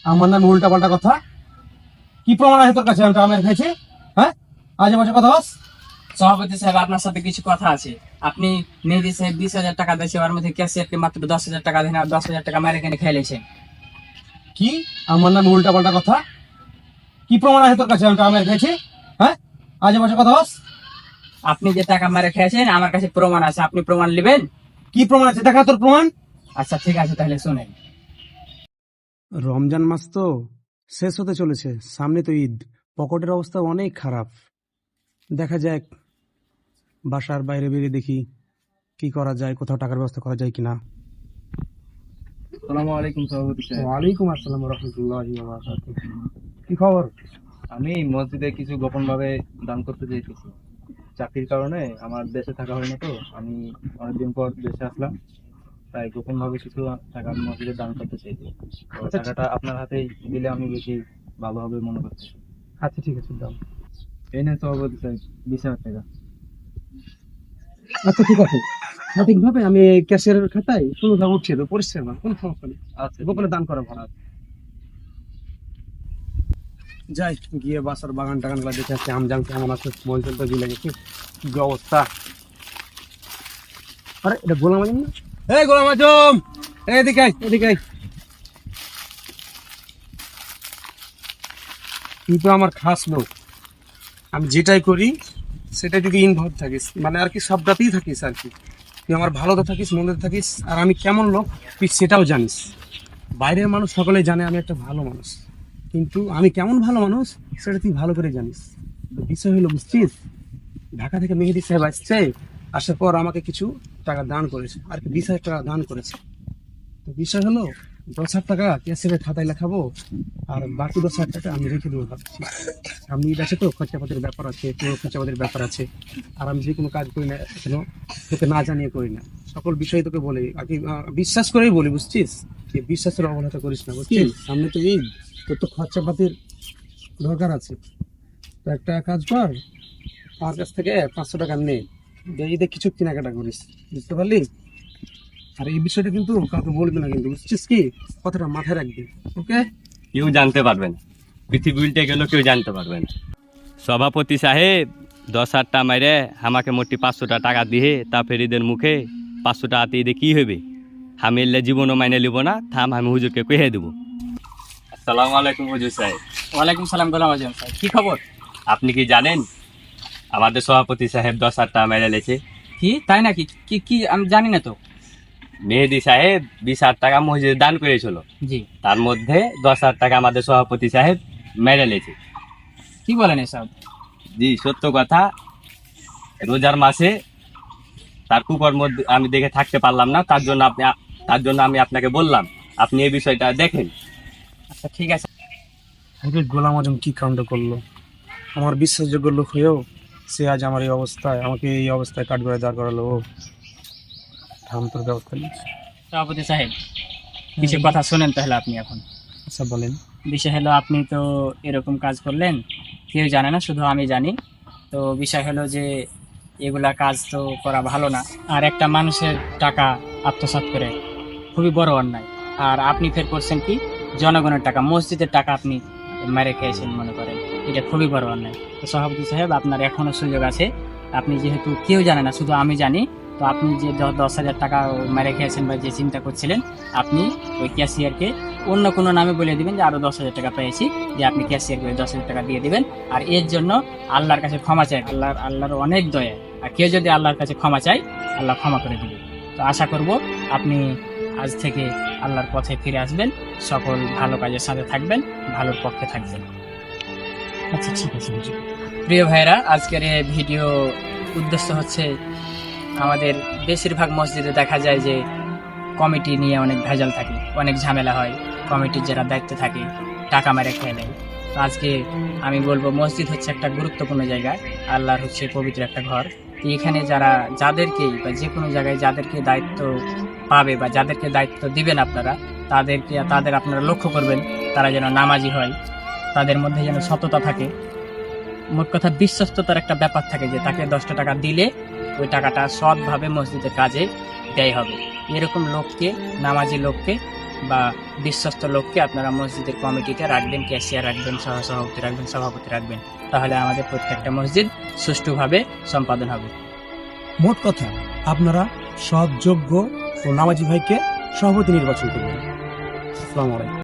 আমার নামে উল্টা পাল্টা কথা। কি প্রমাণ আছে তোর কাছে আমি টাকা মেরে খেয়েছি? হ্যাঁ, আজে বাজে কথা বস। সভাপতি সাহেব, আপনার সাথে কিছু কথা আছে। আপনি মেহেদী সাহেব 20,000 টাকা দিয়েছে, ওর মধ্যে ক্যাশিয়ারকে মাত্র 10,000 টাকা দেন আর 10,000 টাকা মেরে কিনে খেলেছেন। কি আমার নামে উল্টা পাল্টা কথা? কি প্রমাণ আছে তোর কাছে আমি টাকা মেরে খেয়েছি? হ্যাঁ, আজে বাজে কথা বস। আপনি যে টাকা মেরে খেয়েছেন আমার কাছে প্রমাণ আছে, আপনি প্রমাণ নেবেন? কি প্রমাণ আছে দেখা তোর প্রমাণ। আচ্ছা ঠিক আছে, তাহলে শুনেন। রমজান মাস তো শেষ হতে চলেছে, সামনে তো ঈদ। পকেটের অবস্থা অনেক খারাপ। দেখা যাক, বাসার বাইরে বেরিয়ে দেখি কি করা যায়, কোথাও টাকার ব্যবস্থা করা যায় কিনা। আসসালামু আলাইকুম সভাপতি সাহেব। ওয়ালাইকুম আসসালাম রহমতুল্লাহ। কি খবর? আমি মসজিদে কিছু গোপন ভাবে দান করতে চাইতেছি। চাকরির কারণে আমার দেশে থাকা হয় না, তো আমি অনেকদিন পর দেশে আসলাম, তাই গোপন ভাবে কিছু টাকা আমি মসজিদে দান করতে চাইছি। তো টাকাটা আপনার হাতেই দিলে আমি বেশি ভালো হবে মনে করছি। আচ্ছা ঠিক আছে, দাও। এই নেন সভাপতি সাহেব 20,000 টাকা। আচ্ছা ঠিক আছে, সঠিকভাবে আমি ক্যাশিয়ারের খাতায় কোনোভাবে উঠিয়ে দেবো, পরিষ্কার না, কোনো সমস্যা নেই। আচ্ছা গোপনে দান করা ভালো। যাই গিয়ে বাসার বাগান টাগান গুলা দেখে আসছি, আমজাম কেমন আছে, মঞ্চল তো ঝুলে গেছি, কি অবস্থা। আরে এটা গোলাম আজম না? এই গোলাম আজম, এদিকে আয়, এদিকে আয়। তুই তো আমার খাস লোক, আমি যেটাই করি সেটা যদি ইনভলভ থাকিস, মানে আর কি সবটাতেই থাকিস আর কি। তুই আমার ভালোতে থাকিস, মন্দতে থাকিস, আর আমি কেমন লোক তুই সেটাও জানিস। বাইরের মানুষ সকলেই জানে আমি একটা ভালো মানুষ, কিন্তু আমি কেমন ভালো মানুষ সেটা তুই ভালো করে জানিস। তো বিষয় হলো, বুঝছিস, ঢাকা থেকে মেহেদী সাহেব আসছে, আসার পর আমাকে কিছু টাকা দান করেছে, আর কি 20,000 টাকা দান করেছে। তো বিষয় হলো 10,000 টাকা ক্যাশিয়ারের খাতায় লেখাবো, আর বাকি 10,000 টাকা আমি রেখে দেবো ভাবছি। সামনে ঈদ আছে তো, খরচাপাতির ব্যাপার আছে, পুরো খরচাপাতির ব্যাপার আছে। আর আমি যে কোনো কাজ করি না কেন, তোকে না জানিয়ে করি না, সকল বিষয় তোকে বলি আর কি, বিশ্বাস করেই বলি, বুঝছিস। যে বিশ্বাসের অবহেলা করিস না, বুঝছিস। সামনে তো ঈদ, তোর তো খরচাপাতির দরকার আছে। তো একটা কাজ কর, আমার কাছ থেকে 500 টাকা নে, ঈদে কিছু কেনাকাটা করিস, বুঝতে পারলি। আর এই বিষয়টা কিন্তু কাউকে বলবি না কিন্তু, বুঝছিস কি, কথাটা মাথায় রাখবি, ওকে? কেউ জানতে পারবে না, পৃথিবী উল্টে গেল, কেউ জানতে পারবে না। সভাপতি সাহেব 10,000 মাইরে আমাকে মোটি 500 টাকা দিয়ে, তা ফেরিদের মুখে 500 টাকা দিয়ে কি হবে? আমি এলে জীবনও মাইনে লিব না, থাম আমি হুজুরকে কহে দেবো। আসসালামু আলাইকুম হুজুর সাহেব। ওয়ালাইকুম সালাম গোলাম আজম সাহেব, কি খবর? আপনি কি জানেন আমাদের সভাপতি সাহেব 10,000 টাকা মেরে লেছে? কি তাই নাকি? কি কি আমি জানি না তো। মেহেদী সাহেব 20,000 টাকা মসজিদে দান করেছিল, জি, তার মধ্যে 10,000 টাকা আমাদের সভাপতি সাহেব মেরে লেছে। কি বলেন এসব? জি সত্য কথা। রোজার মাসে তার কুপর মধ্যে আমি দেখে থাকতে পারলাম না, তার জন্য আমি আপনাকে বললাম আপনি এই বিষয়টা দেখেন। আচ্ছা ঠিক আছে। আগে গোলাম আজম কি কাণ্ড করলো, আমার বিশ্বাসযোগ্য লোক হয়েও সে আজ আমার এই অবস্থায়, আমাকে এই অবস্থায় কাঠ করে দাঁড় করালো। ও থাম, তোর ব্যবস্থা নিচ্ছি। সভাপতি সাহেব, কিছু কথা শোনেন তাহলে আপনি এখন। আচ্ছা বলেন। বিষয় হলো, আপনি তো এরকম কাজ করলেন, কেউ জানে না, শুধু আমি জানি। তো বিষয় হলো যে এগুলা কাজ তো করা ভালো না, আর একটা মানুষের টাকা আত্মসাৎ করে খুবই বড় অন্যায়। আর আপনি ফের করছেন কি, জনগণের টাকা, মসজিদের টাকা আপনি মেরে খেয়েছেন মনে করেন, এটা খুবই বড় অন্যায়। তো সভাপতি সাহেব, আপনার এখনো সুযোগ আছে। আপনি যেহেতু কেউ জানে না, শুধু আমি জানি, তো আপনি যে 10,000 টাকা মেরে খেয়েছেন বা যে চিন্তা করছিলেন, আপনি ওই ক্যাশিয়ারকে অন্য কোনো নামে বলে দিবেন যে আরো 10,000 টাকা পেয়েছি, যে আপনি ক্যাশিয়ারকে 10,000 টাকা দিয়ে দিবেন। আর এর জন্য আল্লাহর কাছে ক্ষমা চাই, আল্লাহর অনেক দয়া। আর কেউ যদি আল্লাহর কাছে ক্ষমা চাই, আল্লাহ ক্ষমা করে দিবে। তো আশা করব আপনি আজ থেকে আল্লাহর পথে ফিরে আসবেন, সকল ভালো কাজের সাথে থাকবেন, ভালোর পক্ষে থাকবেন। আচ্ছা ঠিক আছে, বুঝি। প্রিয় ভাইরা, আজকের এই ভিডিও উদ্দেশ্য হচ্ছে, আমাদের বেশিরভাগ মসজিদে দেখা যায় যে কমিটি নিয়ে অনেক ভেজাল থাকে, অনেক ঝামেলা হয়, কমিটির যারা দায়িত্বে থাকে টাকা মেরে খেয়ে নেয়। তো আজকে আমি বলবো, মসজিদ হচ্ছে একটা গুরুত্বপূর্ণ জায়গা, আল্লাহর হচ্ছে পবিত্র একটা ঘর। তো এখানে যাদেরকেই বা যে কোনো জায়গায় যাদেরকে দায়িত্ব পাবে বা যাদেরকে দায়িত্ব দিবেন আপনারা, তাদের আপনারা লক্ষ্য করবেন, তারা যেন নামাজি হয়, তাদের মধ্যে যেন সততা থাকে। মোট কথা বিশ্বস্ততার একটা ব্যাপার থাকে, যে তাকে 10টা টাকা দিলে ওই টাকাটা সৎভাবে মসজিদের কাজে ব্যয় হবে। এরকম লোককে, নামাজি লোককে বা বিশ্বস্ত লোককে আপনারা মসজিদের কমিটিতে রাখবেন, ক্যাশিয়ার রাখবেন, সহসভাপতি রাখবেন, সভাপতি রাখবেন। তাহলে আমাদের প্রত্যেকটা মসজিদ সুষ্ঠুভাবে সম্পাদন হবে। মোট কথা, আপনারা সৎ, যোগ্য ও নামাজি ভাইকে সভাপতি নির্বাচন করবেন। আসসালামু আলাইকুম।